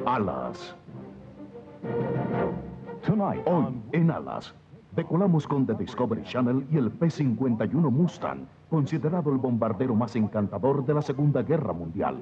Alas. Hoy, en Alas, decolamos con The Discovery Channel y el P-51 Mustang, considerado el bombardero más encantador de la Segunda Guerra Mundial.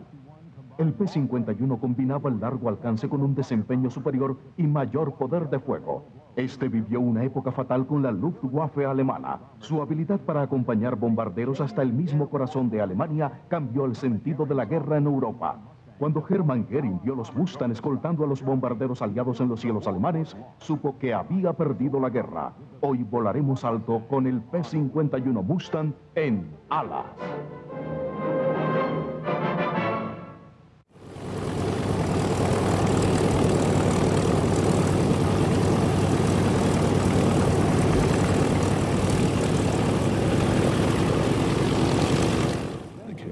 El P-51 combinaba el largo alcance con un desempeño superior y mayor poder de fuego. Este vivió una época fatal con la Luftwaffe alemana. Su habilidad para acompañar bombarderos hasta el mismo corazón de Alemania cambió el sentido de la guerra en Europa. Cuando Hermann Göring vio los Mustang escoltando a los bombarderos aliados en los cielos alemanes, supo que había perdido la guerra. Hoy volaremos alto con el P-51 Mustang en Alas.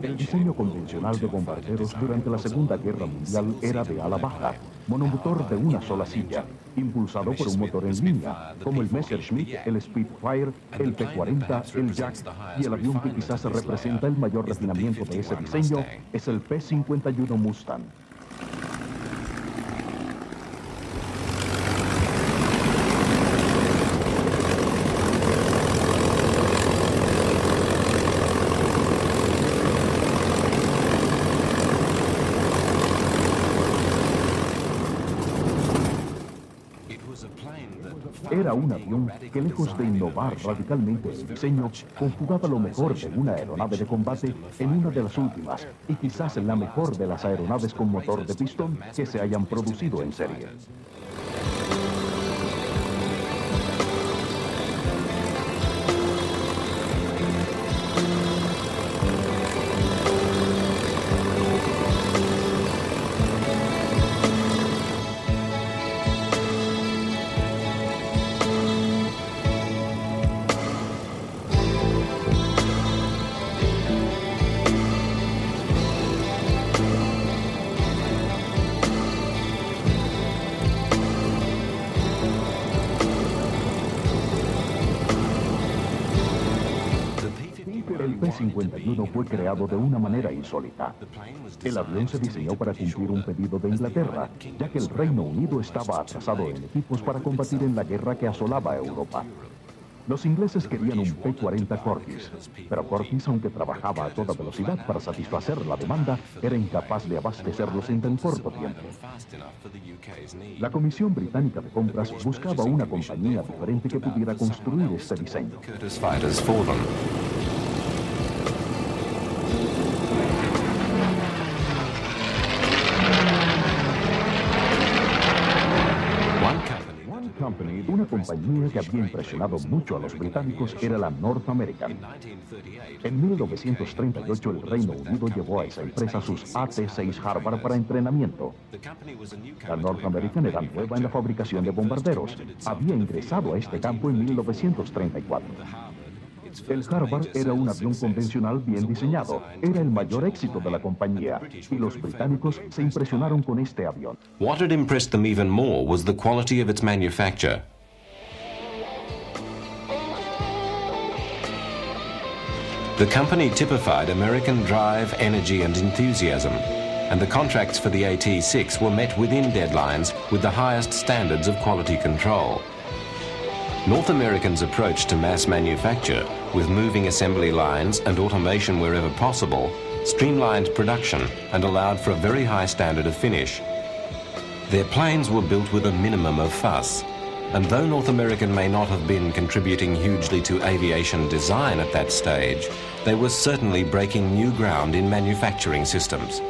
El diseño convencional de bombarderos durante la Segunda Guerra Mundial era de ala baja, monomotor de una sola silla, impulsado por un motor en línea, como el Messerschmitt, el Spitfire, el P-40, el Jack, y el avión que quizás representa el mayor refinamiento de ese diseño es el P-51 Mustang. Era un avión que, lejos de innovar radicalmente el diseño, conjugaba lo mejor de una aeronave de combate en una de las últimas y quizás la mejor de las aeronaves con motor de pistón que se hayan producido en serie. El P-51 fue creado de una manera insólita. El avión se diseñó para cumplir un pedido de Inglaterra, ya que el Reino Unido estaba atrasado en equipos para combatir en la guerra que asolaba Europa. Los ingleses querían un P-40 Curtiss, pero Curtiss, aunque trabajaba a toda velocidad para satisfacer la demanda, era incapaz de abastecerlos en tan corto tiempo. La Comisión Británica de Compras buscaba una compañía diferente que pudiera construir este diseño. Una compañía que había impresionado mucho a los británicos era la North American. En 1938 el Reino Unido llevó a esa empresa sus AT-6 Harvard para entrenamiento. La North American era nueva en la fabricación de bombarderos. Había ingresado a este campo en 1934. El Harvard era un avión convencional bien diseñado. Era el mayor éxito de la compañía y los británicos se impresionaron con este avión. What had impressed them even more was the quality of its manufacture. The company typified American drive, energy and enthusiasm, and the contracts for the AT-6 were met within deadlines with the highest standards of quality control. North Americans' approach to mass manufacture, with moving assembly lines and automation wherever possible, streamlined production and allowed for a very high standard of finish. Their planes were built with a minimum of fuss, and though North American may not have been contributing hugely to aviation design at that stage, they were certainly breaking new ground in manufacturing systems.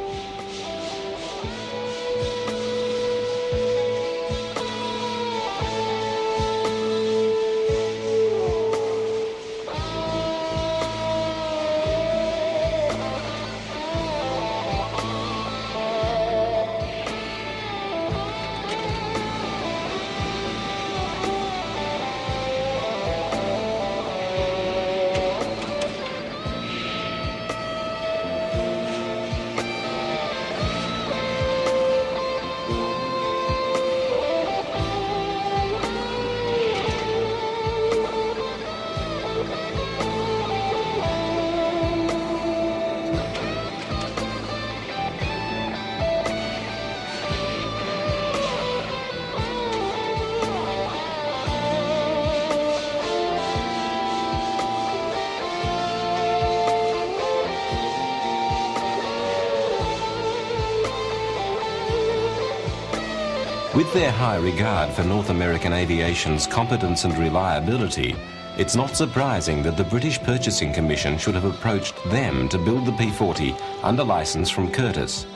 With their high regard for North American aviation's competence and reliability, it's not surprising that the British Purchasing Commission should have approached them to build the P-40 under license from Curtiss.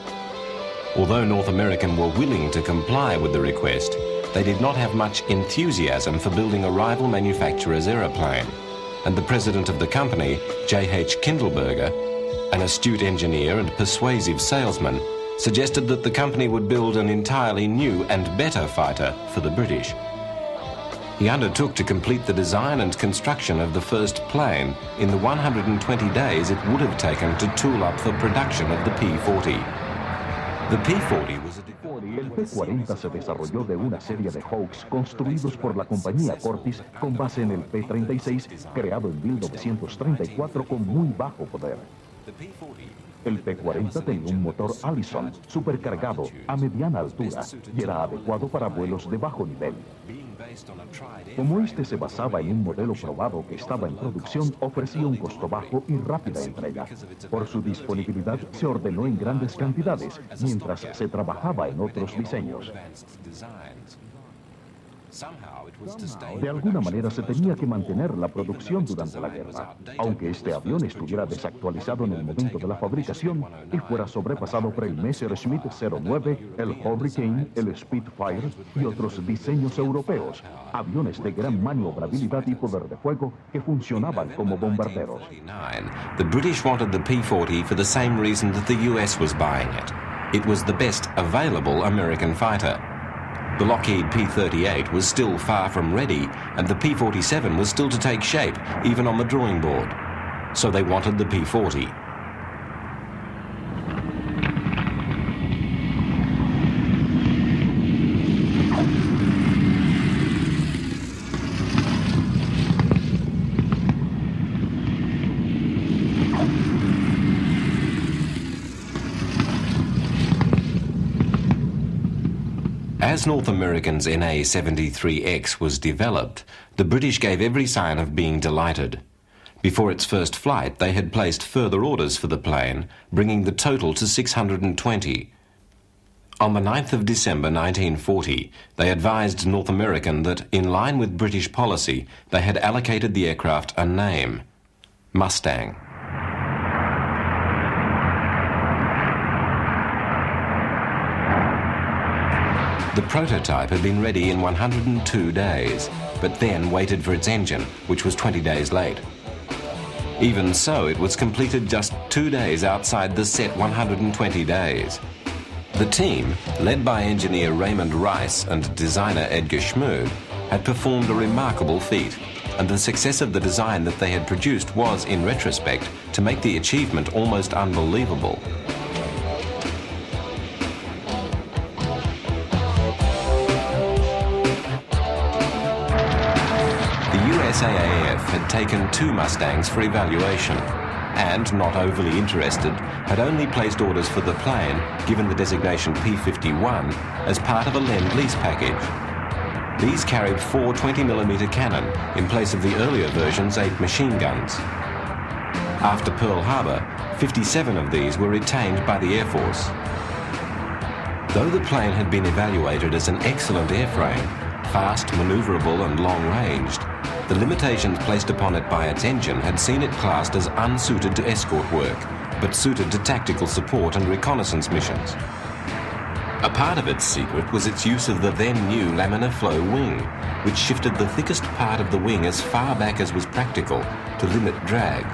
Although North American were willing to comply with the request, they did not have much enthusiasm for building a rival manufacturer's aeroplane, and the president of the company, J.H. Kindleberger, an astute engineer and persuasive salesman, suggested that the company would build an entirely new and better fighter for the British. He undertook to complete the design and construction of the first plane in the 120 days it would have taken to tool up the production of the P-40. The P-40 was a... El P-40 se desarrolló de una serie de Hawks construidos por la compañía Curtiss con base en el P-36, creado en 1934 con muy bajo poder. El P-40 tenía un motor Allison supercargado a mediana altura y era adecuado para vuelos de bajo nivel. Como este se basaba en un modelo probado que estaba en producción, ofrecía un costo bajo y rápida entrega. Por su disponibilidad se ordenó en grandes cantidades, mientras se trabajaba en otros diseños. De alguna manera se tenía que mantener la producción durante la guerra, aunque este avión estuviera desactualizado en el momento de la fabricación y fuera sobrepasado por el Messerschmitt 09, el Hurricane, el Spitfire y otros diseños europeos, aviones de gran maniobrabilidad y poder de fuego que funcionaban como bombarderos. The British wanted the P-40 for the same reason that the US was buying it. It was the best available American fighter. The Lockheed P-38 was still far from ready, and the P-47 was still to take shape, even on the drawing board. So they wanted the P-40. As North American's NA-73X was developed, the British gave every sign of being delighted. Before its first flight, they had placed further orders for the plane, bringing the total to 620. On the 9th of December 1940, they advised North American that, in line with British policy, they had allocated the aircraft a name, Mustang. The prototype had been ready in 102 days, but then waited for its engine, which was 20 days late. Even so, it was completed just 2 days outside the set 120 days. The team, led by engineer Raymond Rice and designer Edgar Schmood, had performed a remarkable feat, and the success of the design that they had produced was, in retrospect, to make the achievement almost unbelievable. USAAF had taken 2 Mustangs for evaluation and, not overly interested, had only placed orders for the plane, given the designation P-51, as part of a Lend-Lease package. These carried 4 20mm cannon in place of the earlier version's 8 machine guns. After Pearl Harbor, 57 of these were retained by the Air Force. Though the plane had been evaluated as an excellent airframe, fast, maneuverable and long-ranged, the limitations placed upon it by its engine had seen it classed as unsuited to escort work, but suited to tactical support and reconnaissance missions. A part of its secret was its use of the then-new laminar flow wing, which shifted the thickest part of the wing as far back as was practical to limit drag.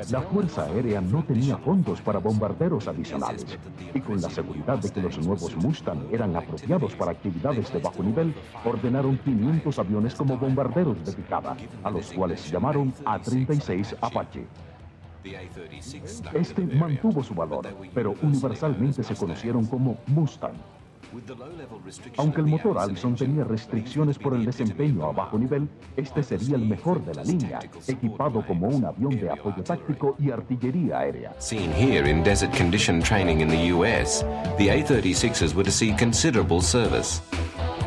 La Fuerza Aérea no tenía fondos para bombarderos adicionales, y con la seguridad de que los nuevos Mustang eran apropiados para actividades de bajo nivel, ordenaron 500 aviones como bombarderos de picada, a los cuales llamaron A-36 Apache. Este mantuvo su valor, pero universalmente se conocieron como Mustang. Aunque el motor Allison tenía restricciones por el desempeño a bajo nivel, este sería el mejor de la línea, equipado como un avión de apoyo táctico y artillería aérea. Seen here in desert condition training in the US, the A-36s were to see considerable service.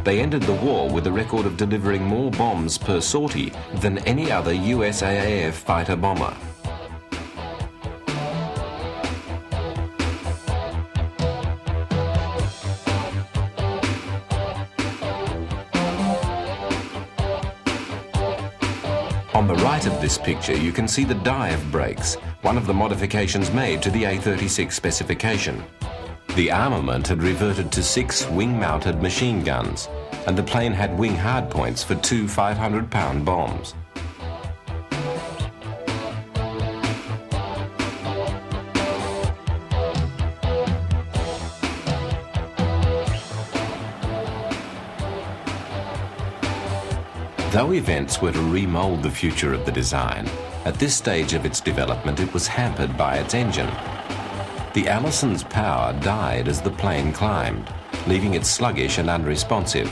They ended the war with a record of delivering more bombs per sortie than any other USAAF fighter bomber. On the right of this picture, you can see the dive brakes, one of the modifications made to the A-36 specification. The armament had reverted to 6 wing-mounted machine guns, and the plane had wing hardpoints for 2 500-pound bombs. Though events were to remold the future of the design, at this stage of its development it was hampered by its engine. The Allison's power died as the plane climbed, leaving it sluggish and unresponsive.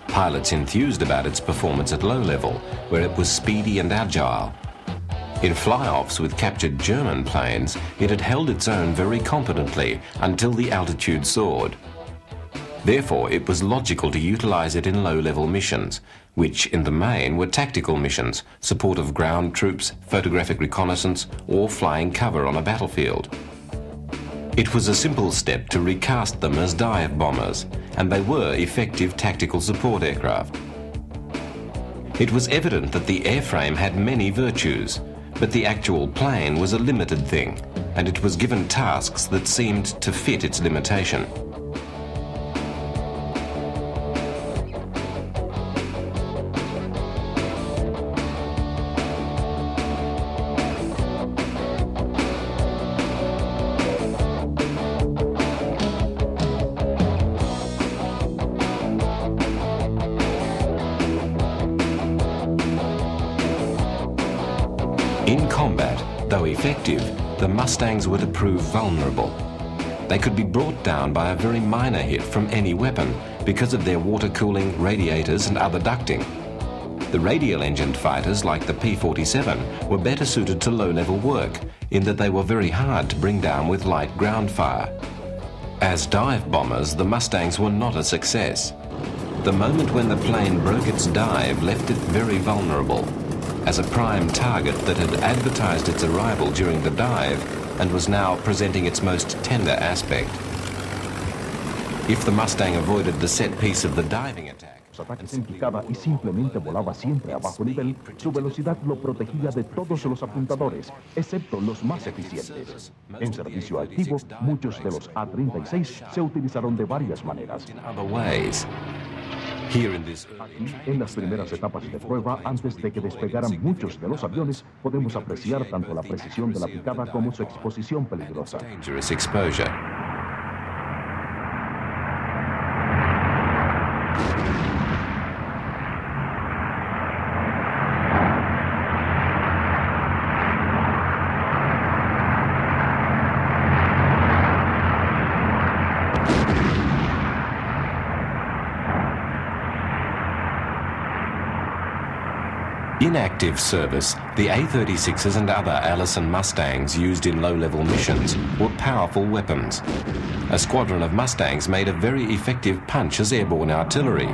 Pilots enthused about its performance at low level, where it was speedy and agile. In fly-offs with captured German planes, it had held its own very competently until the altitude soared. Therefore, it was logical to utilize it in low-level missions, which in the main were tactical missions, support of ground troops, photographic reconnaissance, or flying cover on a battlefield. It was a simple step to recast them as dive bombers, and they were effective tactical support aircraft. It was evident that the airframe had many virtues, but the actual plane was a limited thing, and it was given tasks that seemed to fit its limitation. In combat, though effective, the Mustangs were to prove vulnerable. They could be brought down by a very minor hit from any weapon because of their water cooling, radiators and other ducting. The radial-engined fighters like the P-47 were better suited to low-level work in that they were very hard to bring down with light ground fire. As dive bombers, the Mustangs were not a success. The moment when the plane broke its dive left it very vulnerable, as a prime target that had advertised its arrival during the dive and was now presenting its most tender aspect. If the Mustang avoided the set piece of the diving attack, Ataques en picada y simplemente volaba siempre a bajo nivel, su velocidad lo protegía de todos los apuntadores, excepto los más eficientes. En servicio activo, muchos de los A-36 se utilizaron de varias maneras. Aquí, en las primeras etapas de prueba, antes de que despegaran muchos de los aviones, podemos apreciar tanto la precisión de la picada como su exposición peligrosa. In active service, the A-36s and other Allison Mustangs used in low-level missions were powerful weapons. A squadron of Mustangs made a very effective punch as airborne artillery.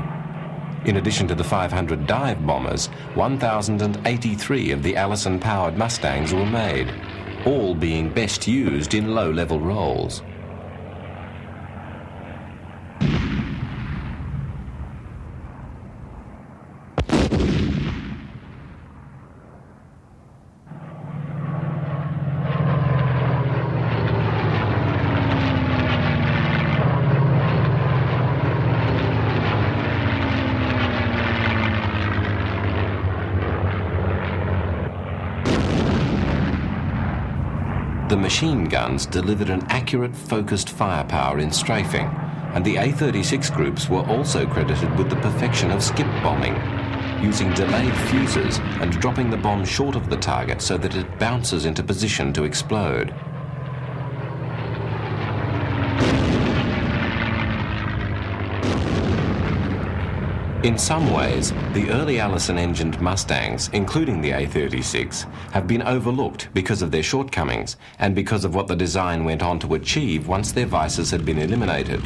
In addition to the 500 dive bombers, 1,083 of the Allison-powered Mustangs were made, all being best used in low-level roles. The machine guns delivered an accurate, focused firepower in strafing, and the A-36 groups were also credited with the perfection of skip bombing, using delayed fuses and dropping the bomb short of the target so that it bounces into position to explode. In some ways, the early Allison-engined Mustangs, including the A36, have been overlooked because of their shortcomings and because of what the design went on to achieve once their vices had been eliminated.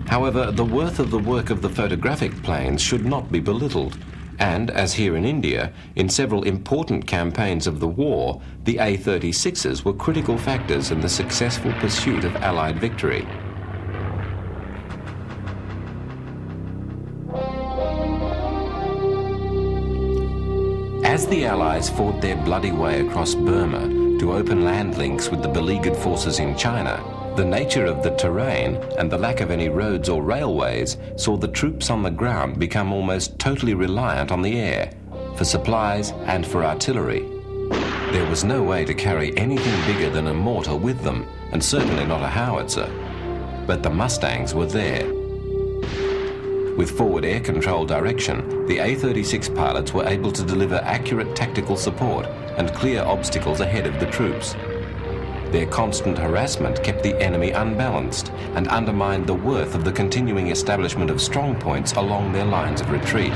However, the worth of the work of the photographic planes should not be belittled, and, as here in India, in several important campaigns of the war, the A36s were critical factors in the successful pursuit of Allied victory. As the Allies fought their bloody way across Burma to open land links with the beleaguered forces in China, the nature of the terrain and the lack of any roads or railways saw the troops on the ground become almost totally reliant on the air for supplies and for artillery. There was no way to carry anything bigger than a mortar with them, and certainly not a howitzer. But the Mustangs were there. With forward air control direction, the A-36 pilots were able to deliver accurate tactical support and clear obstacles ahead of the troops. Their constant harassment kept the enemy unbalanced and undermined the worth of the continuing establishment of strong points along their lines of retreat.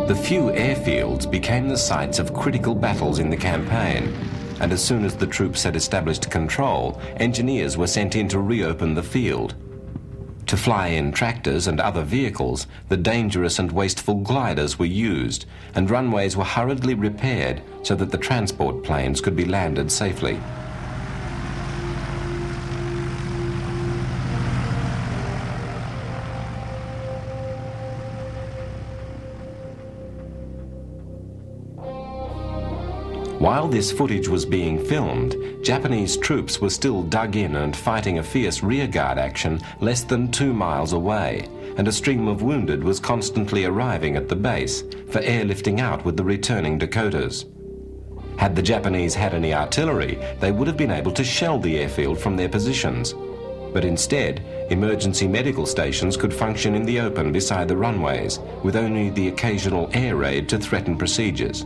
The few airfields became the sites of critical battles in the campaign, and as soon as the troops had established control, engineers were sent in to reopen the field. To fly in tractors and other vehicles, the dangerous and wasteful gliders were used, and runways were hurriedly repaired so that the transport planes could be landed safely. While this footage was being filmed, Japanese troops were still dug in and fighting a fierce rearguard action less than 2 miles away, and a stream of wounded was constantly arriving at the base for airlifting out with the returning Dakotas. Had the Japanese had any artillery, they would have been able to shell the airfield from their positions. But instead, emergency medical stations could function in the open beside the runways, with only the occasional air raid to threaten procedures.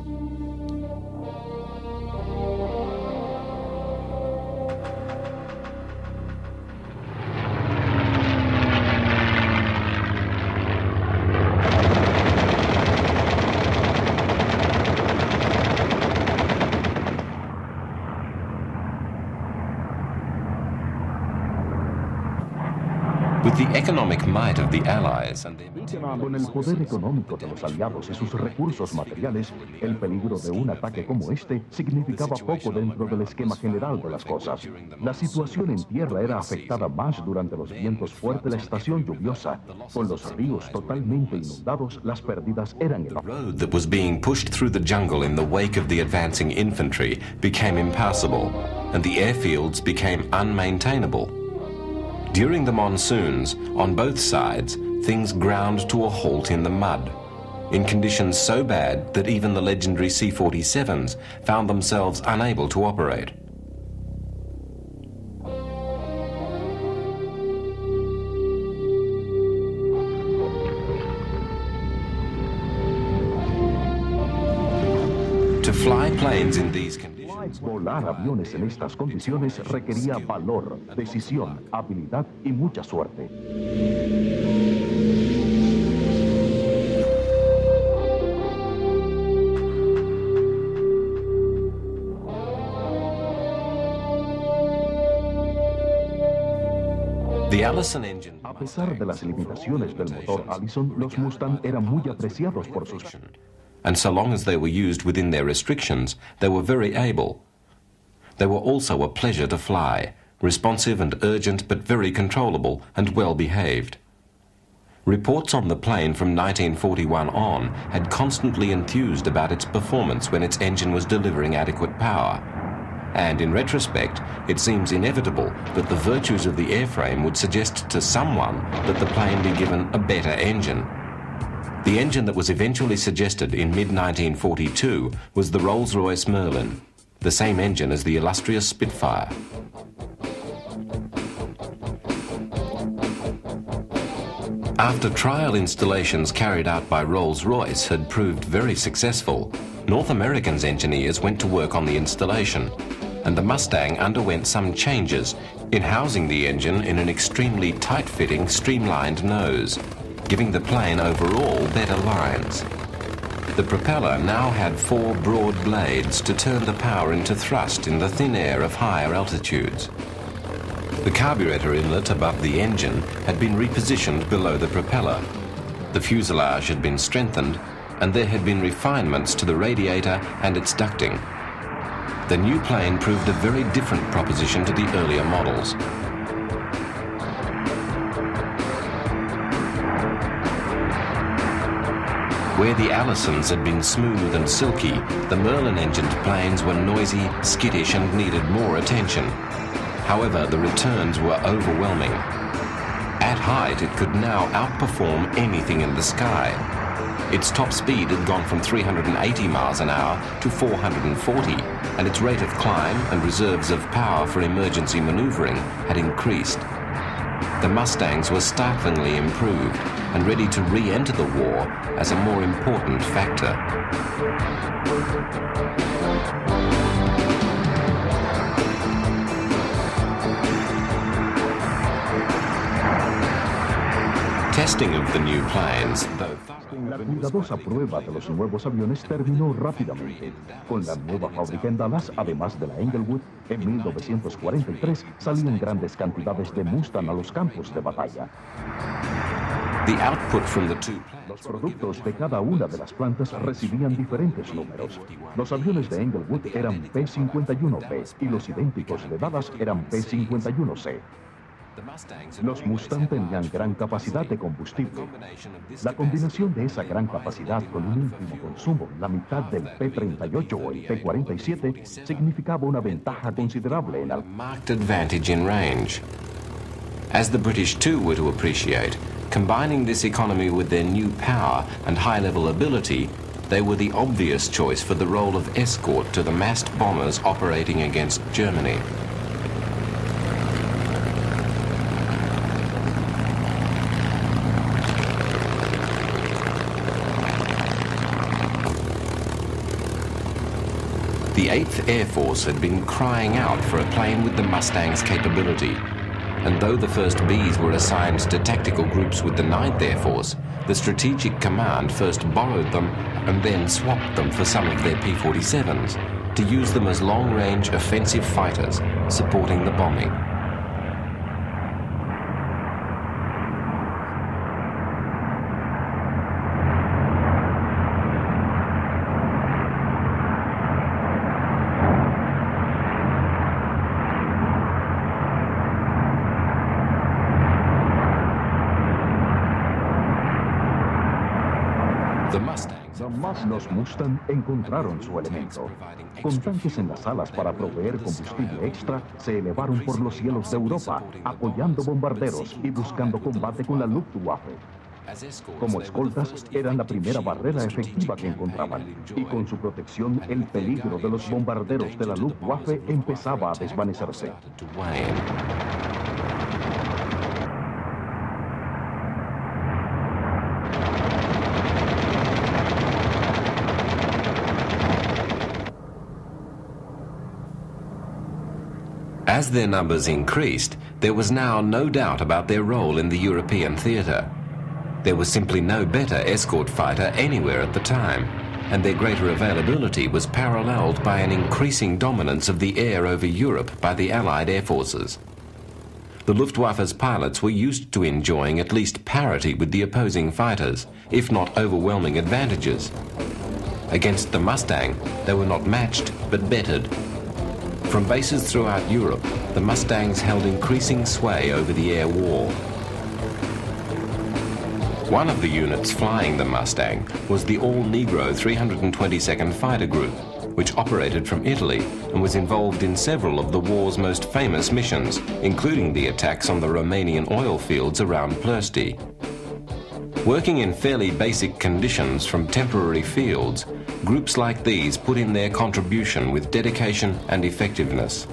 With the economic might of the Allies and their Con el poder económico de los aliados y sus recursos materiales, el peligro de un ataque como este significaba poco dentro del esquema general de las cosas. La situación en tierra era afectada más durante los vientos fuertes de la estación lluviosa. Con los ríos totalmente inundados, las pérdidas eran The road that was being pushed through the jungle in the wake of the advancing infantry became impassable, and the airfields became unmaintainable. During the monsoons, on both sides, things ground to a halt in the mud, in conditions so bad that even the legendary C-47s found themselves unable to operate. To fly planes in these conditions, volar aviones en estas condiciones requería valor, decisión, habilidad y mucha suerte. the Allison engine. A pesar de las limitaciones del motor Allison, los Mustang eran muy apreciados por sus... And so long as they were used within their restrictions, they were very able. They were also a pleasure to fly, responsive and urgent but very controllable and well behaved. Reports on the plane from 1941 on had constantly enthused about its performance when its engine was delivering adequate power. And in retrospect, it seems inevitable that the virtues of the airframe would suggest to someone that the plane be given a better engine. The engine that was eventually suggested in mid-1942 was the Rolls-Royce Merlin, the same engine as the illustrious Spitfire. After trial installations carried out by Rolls-Royce had proved very successful, North American's engineers went to work on the installation, and the Mustang underwent some changes in housing the engine in an extremely tight-fitting, streamlined nose, giving the plane overall better lines. The propeller now had 4 broad blades to turn the power into thrust in the thin air of higher altitudes. The carburetor inlet above the engine had been repositioned below the propeller. The fuselage had been strengthened, and there had been refinements to the radiator and its ducting. The new plane proved a very different proposition to the earlier models. Where the Allisons had been smooth and silky, the Merlin-engined planes were noisy, skittish, and needed more attention. However, the returns were overwhelming. At height, it could now outperform anything in the sky. Its top speed had gone from 380 miles an hour to 440, and its rate of climb and reserves of power for emergency maneuvering had increased. The Mustangs were startlingly improved and ready to re-enter the war as a more important factor. Testing of the new planes, though La cuidadosa prueba de los nuevos aviones terminó rápidamente. Con la nueva fábrica en Dallas, además de la Englewood, en 1943 salían grandes cantidades de Mustang a los campos de batalla. the output from the two Los productos de cada una de las plantas recibían diferentes números. Los aviones de Englewood eran P-51B y los idénticos de Dallas eran P-51C. Los Mustang tenían gran capacidad de combustible. La combinación de esa gran capacidad con un último consumo, la mitad del P-38 o el P-47, significaba una ventaja considerable en a marked advantage in range. As the British too were to appreciate, combining this economy with their new power and high-level ability, they were the obvious choice for the role of escort to the massed bombers operating against Germany. The 8th Air Force had been crying out for a plane with the Mustang's capability. And though the first Bs were assigned to tactical groups with the 9th Air Force, the Strategic Command first borrowed them and then swapped them for some of their P-47s to use them as long-range offensive fighters supporting the bombing. Los Mustang encontraron su elemento. Con tanques en las alas para proveer combustible extra, se elevaron por los cielos de Europa, apoyando bombarderos y buscando combate con la Luftwaffe. Como escoltas, eran la primera barrera efectiva que encontraban, y con su protección, el peligro de los bombarderos de la Luftwaffe empezaba a desvanecerse. As their numbers increased, there was now no doubt about their role in the European theatre. There was simply no better escort fighter anywhere at the time, and their greater availability was paralleled by an increasing dominance of the air over Europe by the Allied air forces. The Luftwaffe's pilots were used to enjoying at least parity with the opposing fighters, if not overwhelming advantages. Against the Mustang, they were not matched, but bettered. From bases throughout Europe, the Mustangs held increasing sway over the air war. One of the units flying the Mustang was the all-Negro 322nd Fighter Group, which operated from Italy and was involved in several of the war's most famous missions, including the attacks on the Romanian oil fields around Ploiești. Working in fairly basic conditions from temporary fields, groups like these put in their contribution with dedication and effectiveness.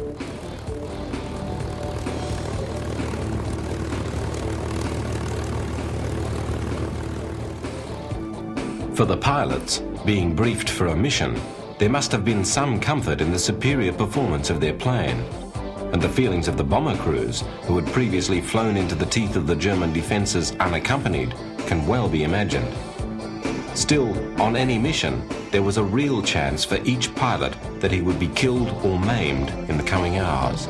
For the pilots, being briefed for a mission, there must have been some comfort in the superior performance of their plane. And the feelings of the bomber crews, who had previously flown into the teeth of the German defences unaccompanied, can well be imagined. Still, on any mission, there was a real chance for each pilot that he would be killed or maimed in the coming hours.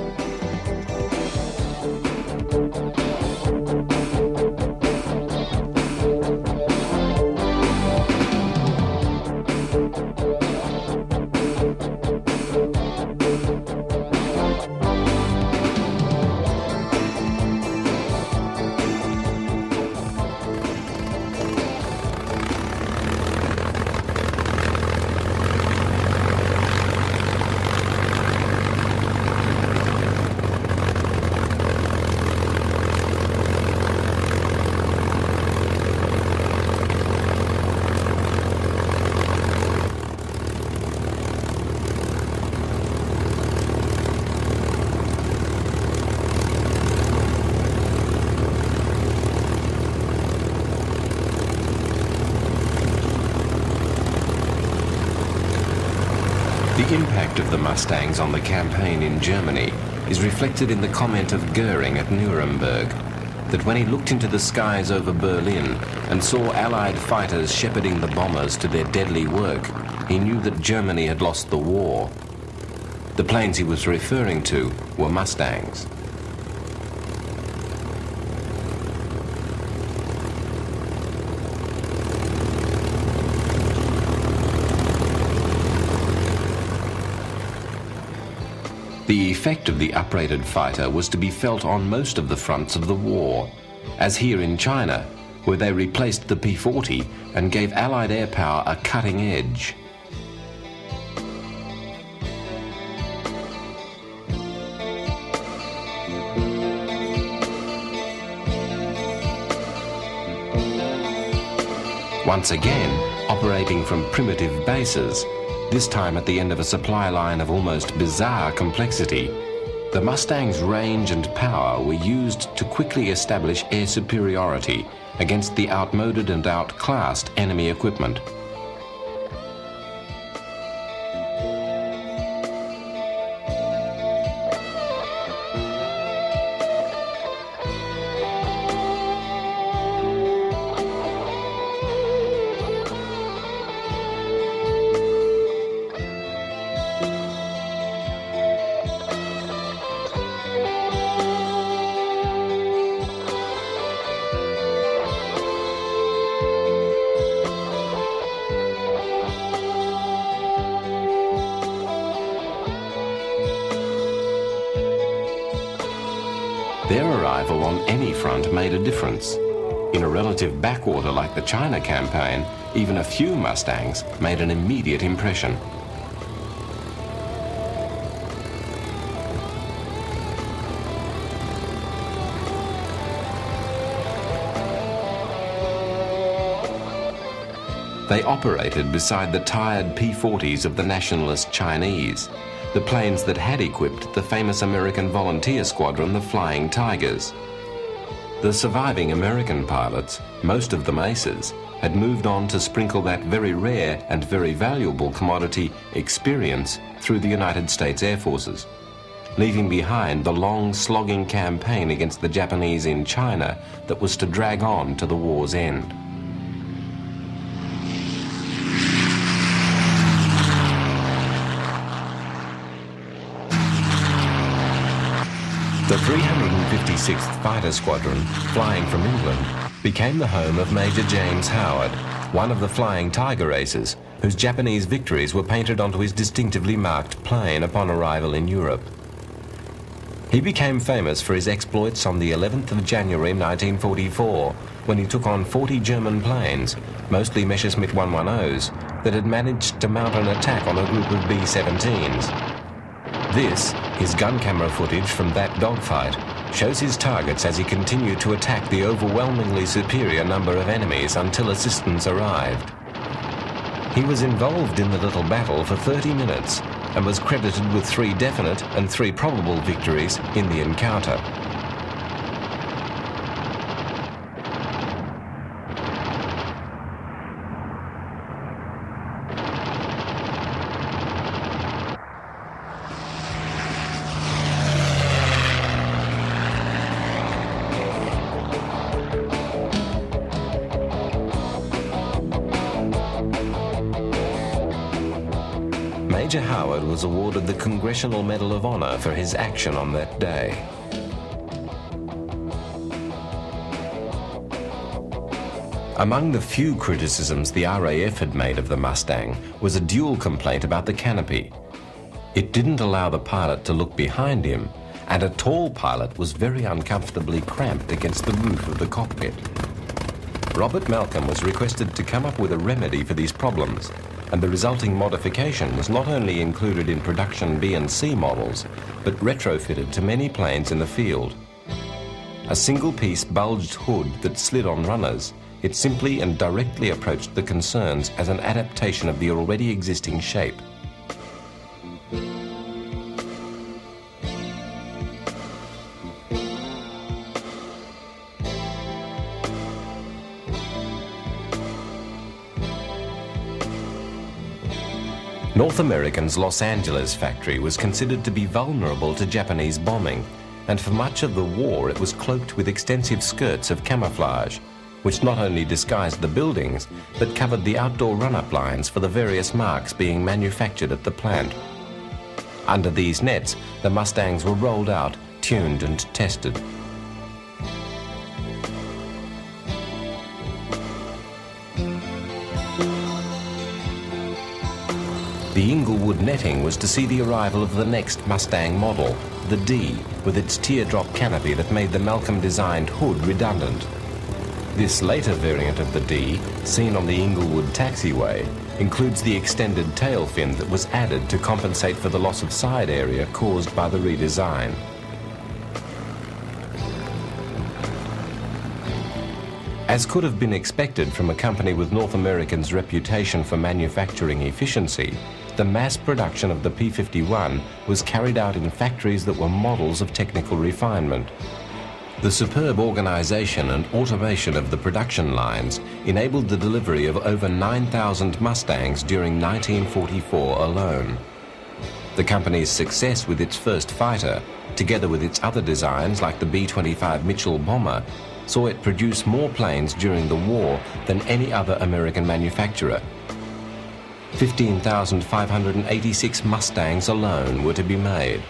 The impact of the Mustangs on the campaign in Germany is reflected in the comment of Goering at Nuremberg, that when he looked into the skies over Berlin and saw Allied fighters shepherding the bombers to their deadly work, he knew that Germany had lost the war. The planes he was referring to were Mustangs. The effect of the uprated fighter was to be felt on most of the fronts of the war, as here in China, where they replaced the P-40 and gave Allied air power a cutting edge. Once again, operating from primitive bases, this time at the end of a supply line of almost bizarre complexity, the Mustang's range and power were used to quickly establish air superiority against the outmoded and outclassed enemy equipment. Their arrival on any front made a difference. In a relative backwater like the China campaign, even a few Mustangs made an immediate impression. They operated beside the tired P-40s of the nationalist Chinese, the planes that had equipped the famous American volunteer squadron, the Flying Tigers. The surviving American pilots, most of them aces, had moved on to sprinkle that very rare and very valuable commodity, experience, through the United States Air Forces, leaving behind the long, slogging campaign against the Japanese in China that was to drag on to the war's end. The 356th Fighter Squadron, flying from England, became the home of Major James Howard, one of the Flying Tiger aces, whose Japanese victories were painted onto his distinctively marked plane upon arrival in Europe. He became famous for his exploits on the 11th of January 1944, when he took on 40 German planes, mostly Messerschmitt 110s, that had managed to mount an attack on a group of B-17s. This, his gun camera footage from that dogfight, shows his targets as he continued to attack the overwhelmingly superior number of enemies until assistance arrived. He was involved in the little battle for 30 minutes and was credited with 3 definite and 3 probable victories in the encounter. Major Howard was awarded the Congressional Medal of Honor for his action on that day. Among the few criticisms the RAF had made of the Mustang was a dual complaint about the canopy. It didn't allow the pilot to look behind him, and a tall pilot was very uncomfortably cramped against the roof of the cockpit. Robert Malcolm was requested to come up with a remedy for these problems, and the resulting modification was not only included in production B and C models, but retrofitted to many planes in the field. A single-piece bulged hood that slid on runners, it simply and directly approached the concerns as an adaptation of the already existing shape. North American's Los Angeles factory was considered to be vulnerable to Japanese bombing, and for much of the war it was cloaked with extensive skirts of camouflage, which not only disguised the buildings, but covered the outdoor run-up lines for the various marks being manufactured at the plant. Under these nets, the Mustangs were rolled out, tuned and tested. The Inglewood netting was to see the arrival of the next Mustang model, the D, with its teardrop canopy that made the Malcolm-designed hood redundant. This later variant of the D, seen on the Inglewood taxiway, includes the extended tail fin that was added to compensate for the loss of side area caused by the redesign. As could have been expected from a company with North American's reputation for manufacturing efficiency, the mass production of the P-51 was carried out in factories that were models of technical refinement. The superb organization and automation of the production lines enabled the delivery of over 9,000 Mustangs during 1944 alone. The company's success with its first fighter, together with its other designs like the B-25 Mitchell bomber, saw it produce more planes during the war than any other American manufacturer. 15,586 Mustangs alone were to be made.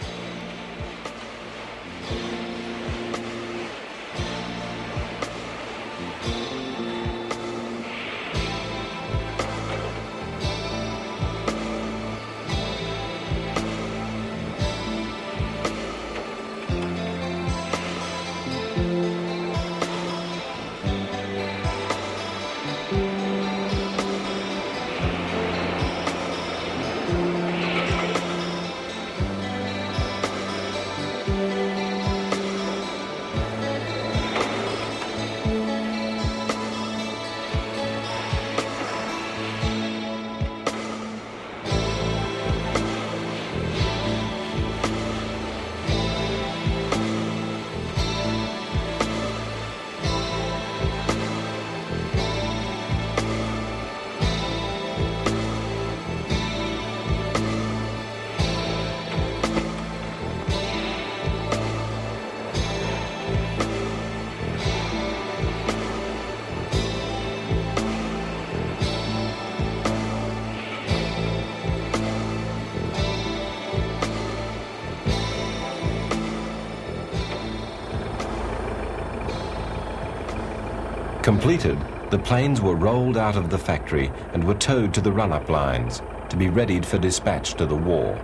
Completed, the planes were rolled out of the factory and were towed to the run-up lines to be readied for dispatch to the war.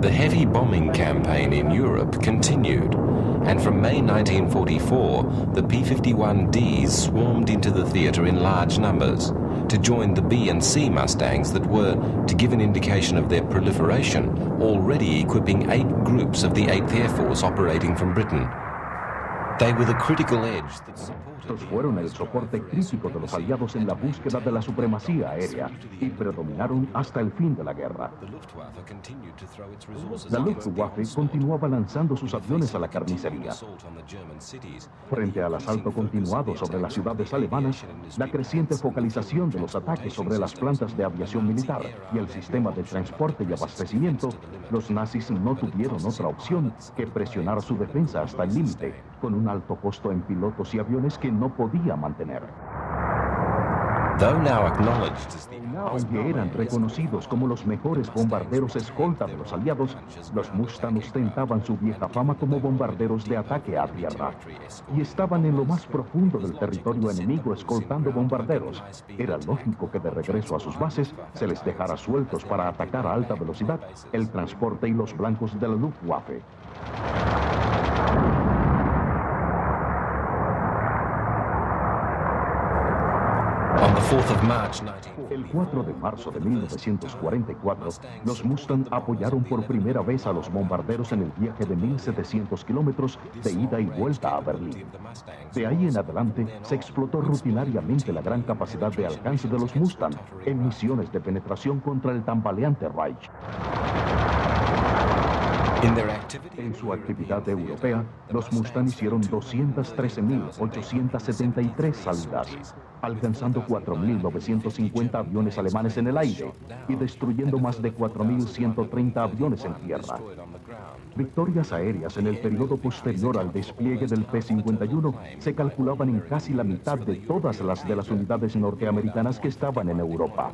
The heavy bombing campaign in Europe continued, and from May 1944, the P-51Ds swarmed into the theatre in large numbers to join the B and C Mustangs that were, to give an indication of their proliferation, already equipping 8 groups of the 8th Air Force operating from Britain. They were the critical edge that supported... Fueron el soporte crítico de los aliados en la búsqueda de la supremacía aérea y predominaron hasta el fin de la guerra. La Luftwaffe continuaba lanzando sus aviones a la carnicería. Frente al asalto continuado sobre las ciudades alemanas, la creciente focalización de los ataques sobre las plantas de aviación militar y el sistema de transporte y abastecimiento, los nazis no tuvieron otra opción que presionar su defensa hasta el límite, con un alto costo en pilotos y aviones que no podía mantener. Aunque eran reconocidos como los mejores bombarderos escolta de los aliados, los Mustang ostentaban su vieja fama como bombarderos de ataque a tierra y estaban en lo más profundo del territorio enemigo escoltando bombarderos. Era lógico que de regreso a sus bases se les dejara sueltos para atacar a alta velocidad el transporte y los blancos de la Luftwaffe. El 4 de marzo de 1944, los Mustang apoyaron por primera vez a los bombarderos en el viaje de 1.700 kilómetros de ida y vuelta a Berlín. De ahí en adelante, se explotó rutinariamente la gran capacidad de alcance de los Mustang en misiones de penetración contra el tambaleante Reich. En su actividad europea, los Mustang hicieron 213.873 salidas, alcanzando 4.950 aviones alemanes en el aire y destruyendo más de 4.130 aviones en tierra. Victorias aéreas en el periodo posterior al despliegue del P-51 se calculaban en casi la mitad de todas las de las unidades norteamericanas que estaban en Europa.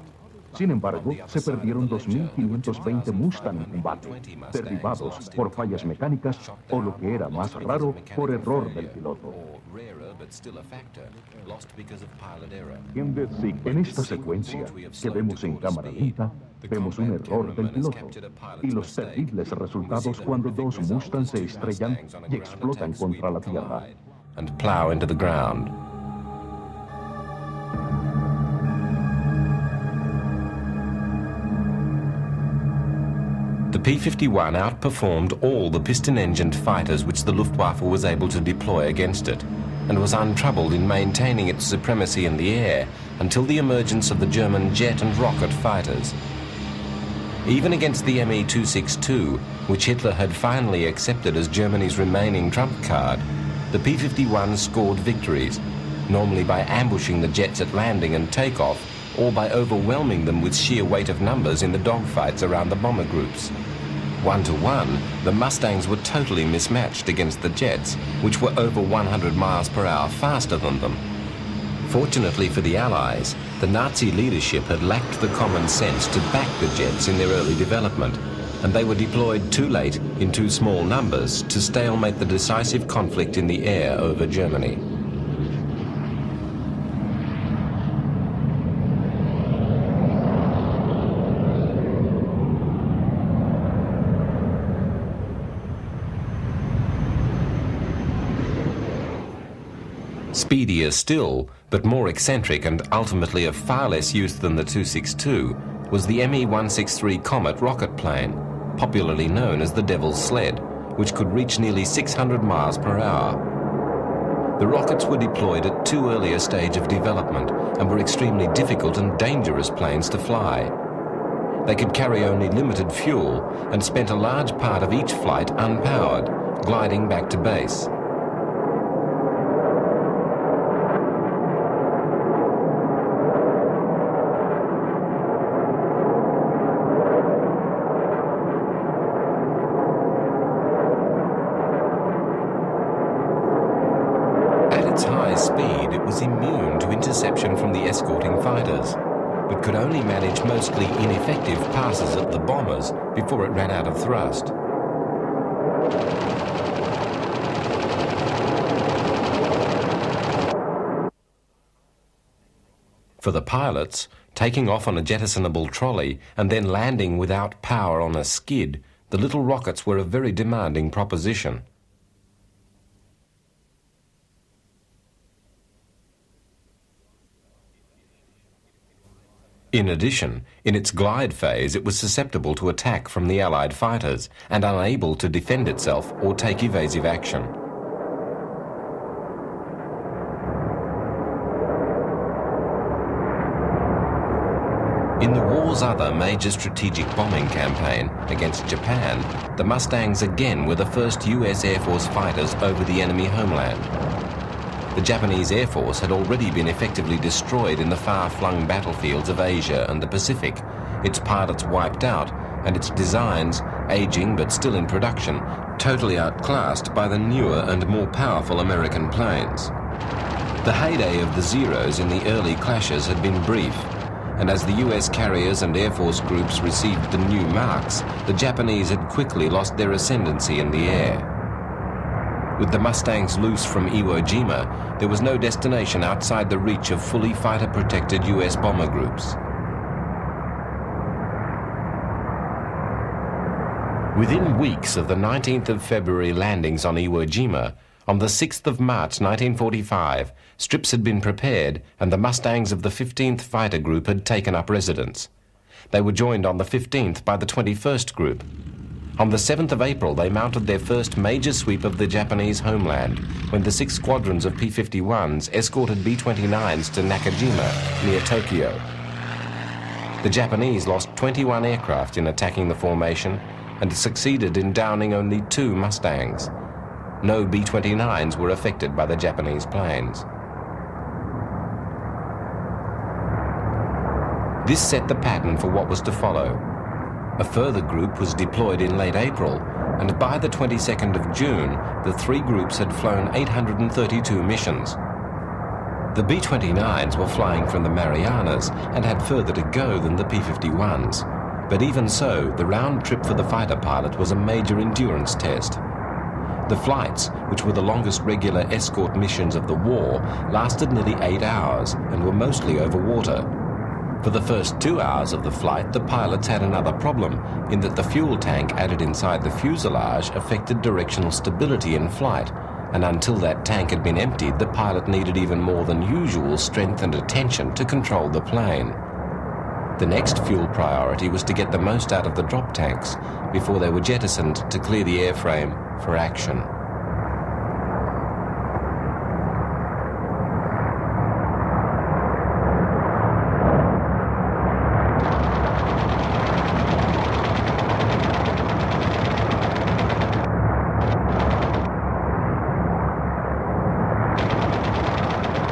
Sin embargo, se perdieron 2.520 Mustang en combate, derribados por fallas mecánicas o, lo que era más raro, por error del piloto. En esta secuencia, que vemos en cámara lenta, vemos un error del piloto y los terribles resultados cuando 2 Mustang se estrellan y explotan contra la tierra. The P-51 outperformed all the piston-engined fighters which the Luftwaffe was able to deploy against it, and was untroubled in maintaining its supremacy in the air until the emergence of the German jet and rocket fighters. Even against the Me-262, which Hitler had finally accepted as Germany's remaining trump card, the P-51 scored victories, normally by ambushing the jets at landing and takeoff, or by overwhelming them with sheer weight of numbers in the dogfights around the bomber groups. 1-to-1, the Mustangs were totally mismatched against the jets, which were over 100 miles per hour faster than them. Fortunately for the Allies, the Nazi leadership had lacked the common sense to back the jets in their early development, and they were deployed too late in too small numbers to stalemate the decisive conflict in the air over Germany. Speedier still, but more eccentric and ultimately of far less use than the 262, was the Me-163 Comet rocket plane, popularly known as the Devil's Sled, which could reach nearly 600 miles per hour. The rockets were deployed at too early a stage of development and were extremely difficult and dangerous planes to fly. They could carry only limited fuel and spent a large part of each flight unpowered, gliding back to base. Speed, it was immune to interception from the escorting fighters, but could only manage mostly ineffective passes at the bombers before it ran out of thrust. For the pilots, taking off on a jettisonable trolley and then landing without power on a skid the little rockets were a very demanding proposition. In addition, in its glide phase, it was susceptible to attack from the Allied fighters and unable to defend itself or take evasive action. In the war's other major strategic bombing campaign against Japan, the Mustangs again were the first US Air Force fighters over the enemy homeland. The Japanese Air Force had already been effectively destroyed in the far-flung battlefields of Asia and the Pacific, its pilots wiped out, and its designs, aging but still in production, totally outclassed by the newer and more powerful American planes. The heyday of the Zeros in the early clashes had been brief, and as the US carriers and Air Force groups received the new marks, the Japanese had quickly lost their ascendancy in the air. With the Mustangs loose from Iwo Jima, there was no destination outside the reach of fully fighter-protected US bomber groups. Within weeks of the 19th of February landings on Iwo Jima, on the 6th of March 1945, strips had been prepared and the Mustangs of the 15th Fighter Group had taken up residence. They were joined on the 15th by the 21st Group. On the 7th of April, they mounted their first major sweep of the Japanese homeland when the 6 squadrons of P-51s escorted B-29s to Nakajima, near Tokyo. The Japanese lost 21 aircraft in attacking the formation and succeeded in downing only 2 Mustangs. No B-29s were affected by the Japanese planes. This set the pattern for what was to follow. A further group was deployed in late April, and by the 22nd of June, the 3 groups had flown 832 missions. The B-29s were flying from the Marianas and had further to go than the P-51s. But even so, the round trip for the fighter pilot was a major endurance test. The flights, which were the longest regular escort missions of the war, lasted nearly 8 hours and were mostly over water. For the first 2 hours of the flight, the pilots had another problem, in that the fuel tank added inside the fuselage affected directional stability in flight, and until that tank had been emptied, the pilot needed even more than usual strength and attention to control the plane. The next fuel priority was to get the most out of the drop tanks before they were jettisoned to clear the airframe for action.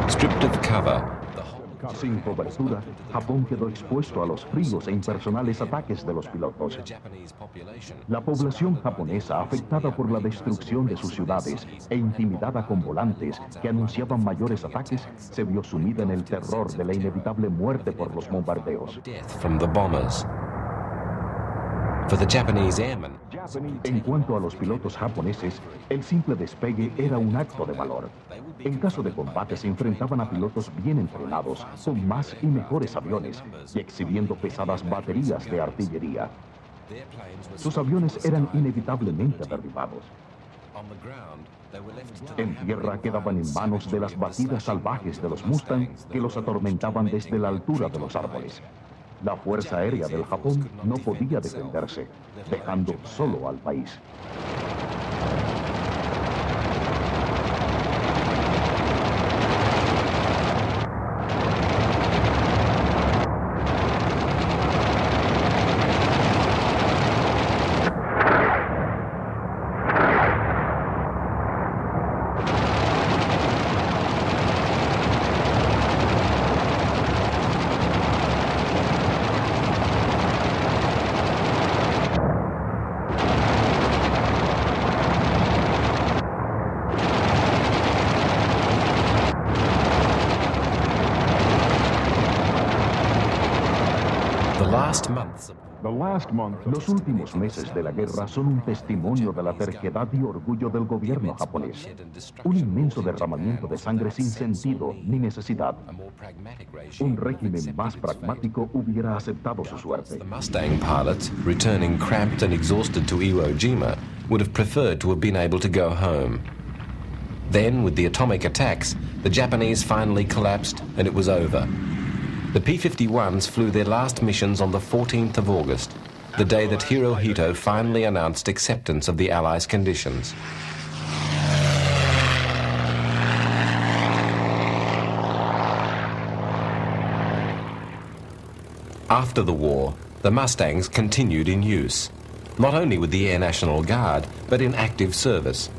Stripped of cover, sin cobertura, Japón quedó expuesto a los fríos e impersonales ataques de los pilotos. La población japonesa, afectada por la destrucción de sus ciudades e intimidada con volantes que anunciaban mayores ataques, se vio sumida en el terror de la inevitable muerte por los bombardeos. En cuanto a los pilotos japoneses, el simple despegue era un acto de valor. En caso de combate se enfrentaban a pilotos bien entrenados, con más y mejores aviones, y exhibiendo pesadas baterías de artillería. Sus aviones eran inevitablemente derribados. En tierra quedaban en manos de las batidas salvajes de los Mustang que los atormentaban desde la altura de los árboles. La Fuerza Aérea del Japón no podía defenderse, dejando solo al país. The last months of Los últimos meses de la guerra son un testimonio de la terquedad y orgullo del gobierno japonés. Un inmenso derramamiento de sangre sin sentido ni necesidad. Un régimen más pragmático hubiera aceptado su suerte. The Mustang pilots, returning cramped and exhausted to Iwo Jima, would have preferred to have been able to go home. Then, with the atomic attacks, the Japanese finally collapsed and it was over. The P-51s flew their last missions on the 14th of August, the day that Hirohito finally announced acceptance of the Allies' conditions. After the war, the Mustangs continued in use, not only with the Air National Guard, but in active service.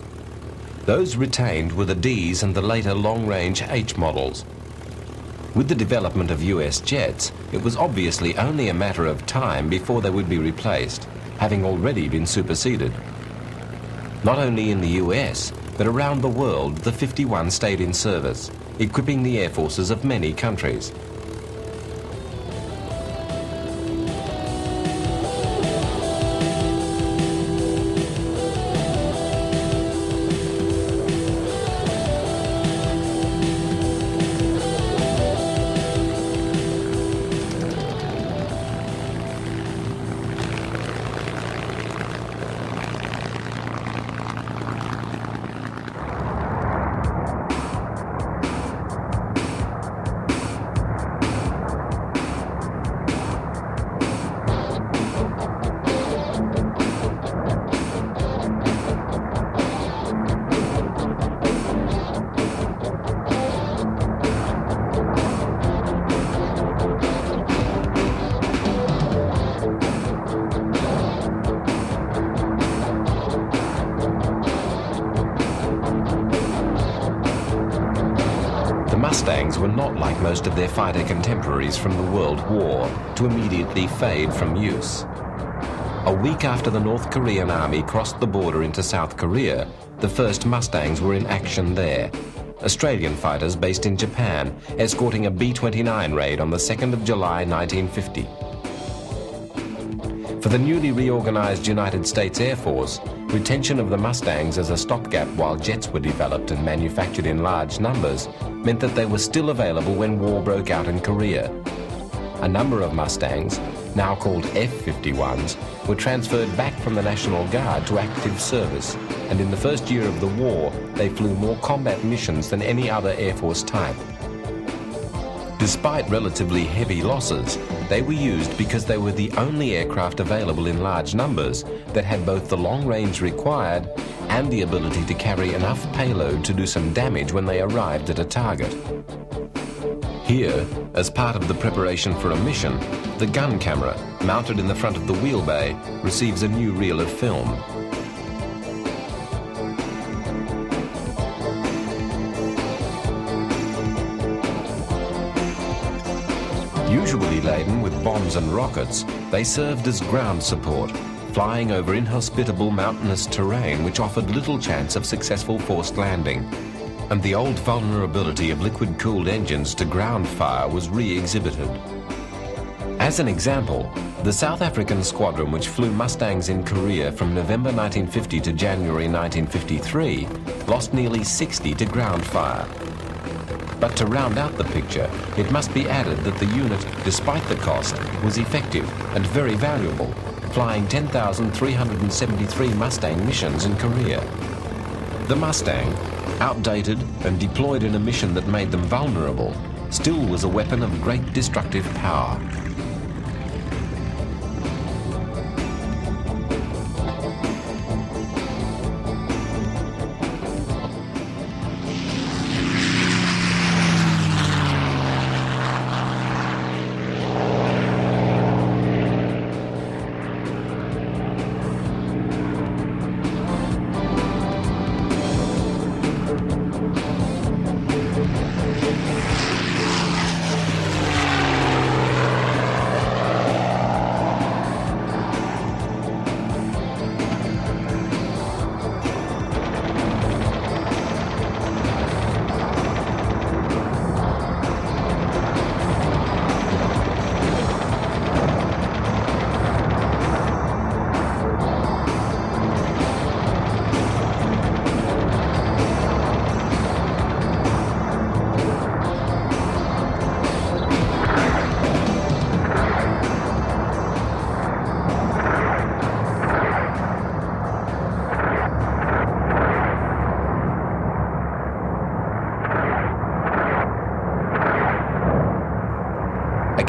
Those retained were the Ds and the later long-range H models. With the development of US jets, it was obviously only a matter of time before they would be replaced, having already been superseded. Not only in the US, but around the world, the 51 stayed in service, equipping the air forces of many countries. Mustangs were not like most of their fighter contemporaries from the World War to immediately fade from use. A week after the North Korean army crossed the border into South Korea, the first Mustangs were in action there. Australian fighters based in Japan, escorting a B-29 raid on the 2nd of July 1950. For the newly reorganized United States Air Force, retention of the Mustangs as a stopgap while jets were developed and manufactured in large numbers meant that they were still available when war broke out in Korea. A number of Mustangs, now called F-51s, were transferred back from the National Guard to active service, and in the first year of the war, they flew more combat missions than any other Air Force type. Despite relatively heavy losses, they were used because they were the only aircraft available in large numbers that had both the long range required and the ability to carry enough payload to do some damage when they arrived at a target. Here, as part of the preparation for a mission, the gun camera, mounted in the front of the wheel bay, receives a new reel of film. Usually laden with bombs and rockets, they served as ground support, flying over inhospitable mountainous terrain which offered little chance of successful forced landing. And the old vulnerability of liquid-cooled engines to ground fire was re-exhibited. As an example, the South African squadron which flew Mustangs in Korea from November 1950 to January 1953 lost nearly 60 to ground fire. But to round out the picture, it must be added that the unit, despite the cost, was effective and very valuable, flying 10,373 Mustang missions in Korea. The Mustang, outdated and deployed in a mission that made them vulnerable, still was a weapon of great destructive power.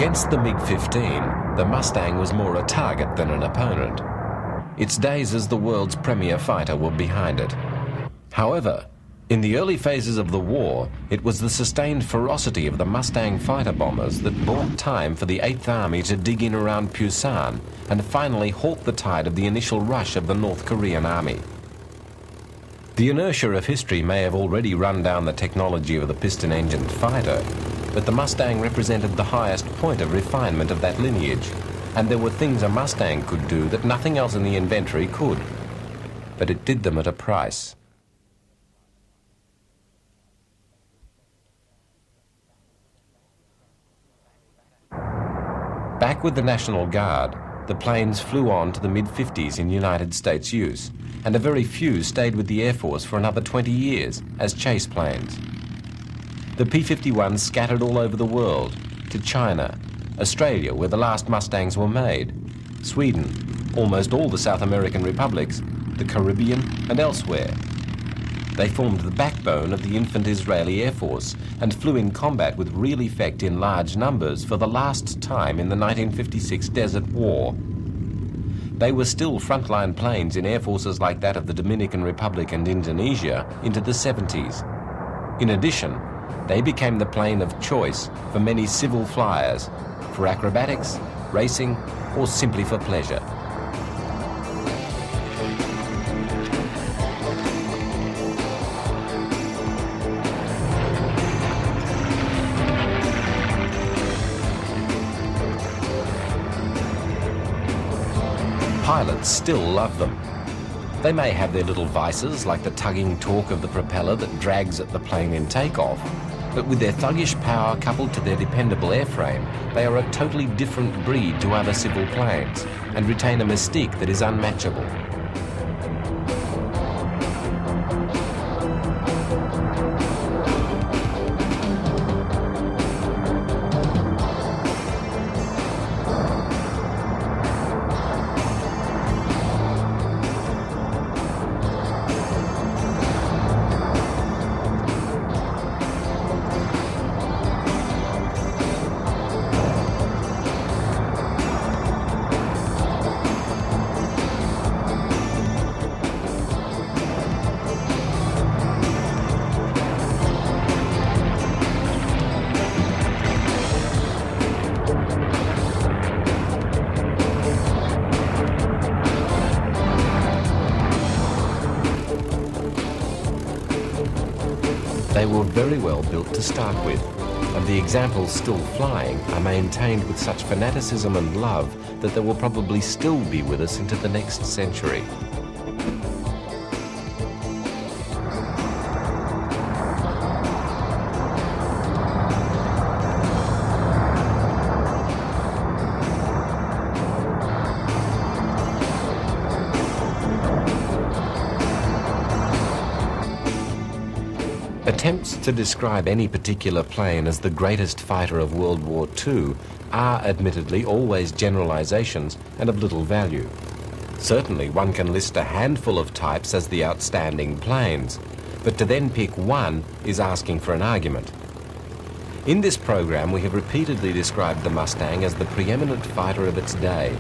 Against the MiG-15, the Mustang was more a target than an opponent. Its days as the world's premier fighter were behind it. However, in the early phases of the war, it was the sustained ferocity of the Mustang fighter bombers that bought time for the 8th Army to dig in around Pusan and finally halt the tide of the initial rush of the North Korean army. The inertia of history may have already run down the technology of the piston-engined fighter, but the Mustang represented the highest point of refinement of that lineage, and there were things a Mustang could do that nothing else in the inventory could. But it did them at a price. Back with the National Guard, the planes flew on to the mid-50s in United States use, and a very few stayed with the Air Force for another 20 years as chase planes. The P-51 scattered all over the world, to China, Australia, where the last Mustangs were made, Sweden, almost all the South American republics, the Caribbean, and elsewhere. They formed the backbone of the infant Israeli Air Force and flew in combat with real effect in large numbers for the last time in the 1956 Desert War. They were still frontline planes in air forces like that of the Dominican Republic and Indonesia into the 70s. In addition, they became the plane of choice for many civil flyers, for acrobatics, racing, or simply for pleasure. Pilots still love them. They may have their little vices, like the tugging torque of the propeller that drags at the plane in takeoff, but with their thuggish power coupled to their dependable airframe, they are a totally different breed to other civil planes and retain a mystique that is unmatchable. They were very well built to start with, and the examples still flying are maintained with such fanaticism and love that they will probably still be with us into the next century. Attempts to describe any particular plane as the greatest fighter of World War II are admittedly always generalizations and of little value. Certainly one can list a handful of types as the outstanding planes, but to then pick one is asking for an argument. In this program we have repeatedly described the Mustang as the preeminent fighter of its day,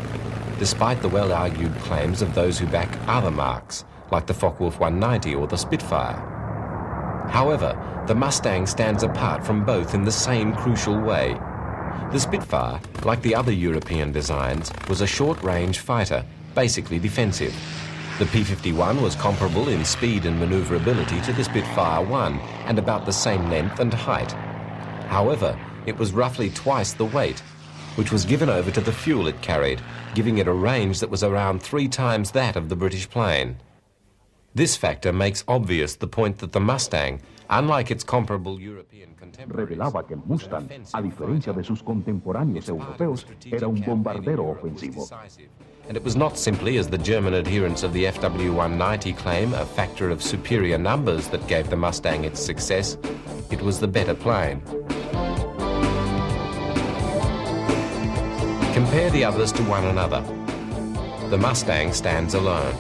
despite the well-argued claims of those who back other marks, like the Focke-Wulf 190 or the Spitfire. However, the Mustang stands apart from both in the same crucial way. The Spitfire, like the other European designs, was a short-range fighter, basically defensive. The P-51 was comparable in speed and maneuverability to the Spitfire 1 and about the same length and height. However, it was roughly twice the weight, which was given over to the fuel it carried, giving it a range that was around 3 times that of the British plane. This factor makes obvious the point that the Mustang, unlike its comparable European contemporaries, revelaba que el Mustang, a diferencia de sus contemporáneos europeos, era un bombardero ofensivo. And it was not simply, as the German adherents of the FW-190 claim, a factor of superior numbers that gave the Mustang its success. It was the better plane. Compare the others to one another. The Mustang stands alone.